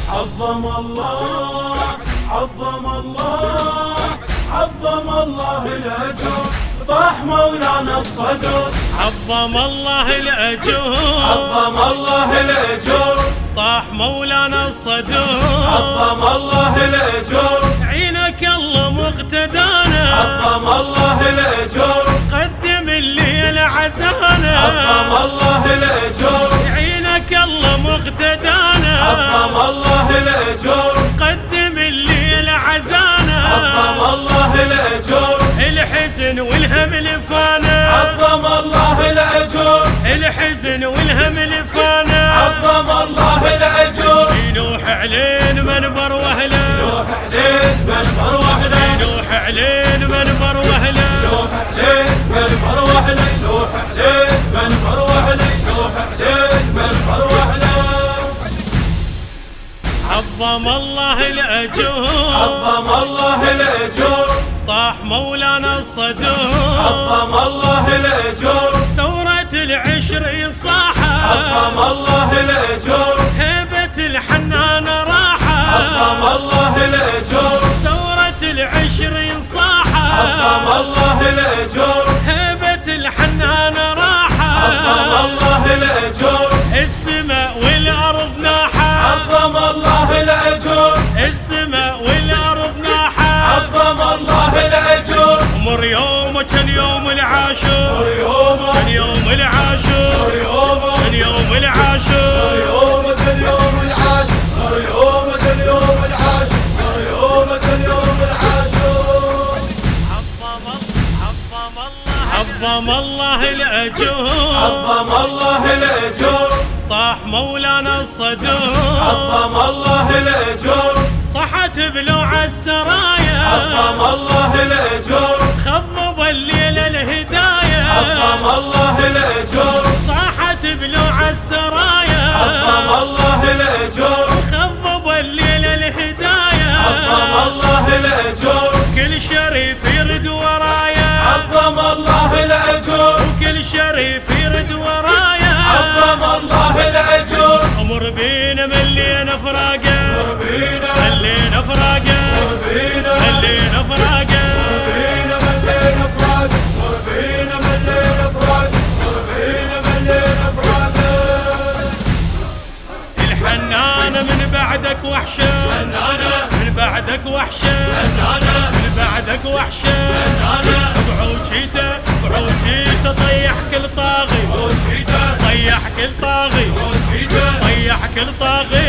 عظم الله عظم الله عظم الله الأجر، طاح مولانا الصدر. عظم الله الأجر، عظم الله الأجر، طاح مولانا الصدر. عظم الله الأجر، عينك الله مقتدانا. عظم الله الأجر، قدم الليل عزانا. عظم الله الأجر، عينك الله مقتدانا. عظم الله الأجر، قدم الليل عزانا. عظم الله الأجر، الحزن والهم لفانا. عظم الله الأجر، الحزن والهم لفانا. عظم الله الأجر، ينوح علين منبر وهله. يلوح عليه منبر وهله. ينوح علين منبر وهله. يلوح عليه منبر وهله. يلوح عليه منبر وهله. يلوح عليه منبر وهله. عظم الله الأجر، عظم الله الأجر، طاح مولانا الصدر. عظم الله الأجر، ثورة العشرين صاحت. عظم الله الأجر، هيبة الحنان راحت. عظم الله الأجر، ثورة العشرين صاحت. عظم الله الأجر، هيبة الحنان راحت. عظم الله الأجر، السماء والأرض ناحت. عظم الله الأجر، السماء والأرض ناحت. عظم الله الأجر، مر يوم كان يوم العاشر. اليوم كان يوم العاشر. اليوم كان يوم العاشر. اليوم اليوم العاشر. اليوم اليوم العاشر. اليوم اليوم العاشر. عظم الله الأجر، عظم الله الأجر، طاح مولانا الصدر. عظم الله الأجر، صحت بلوع السرايا. عظم الله الأجر، خضب الليل الهدايا. عظم الله الأجر، صاحت بلوع السرايا. عظم الله الأجر، خضب الليل الهدايا. عظم الله الأجر، كل شريف يرد ورايا. عظم الله الأجر، كل شريف يرد ورايا. عظم الله الأجر، امر بينا ملينا فراقه. بينا ملينا فراقه. بينا ملينا فراقه. بينا ملينا فراق. بينا ملينا فراق. بينا ملينا فراق. الحنانه من بعدك وحشه. من بعدك وحشه. من بعدك وحشه. بعوجيته طيح كل طاغي. طيح كل طاغي. طيح كل طاغي.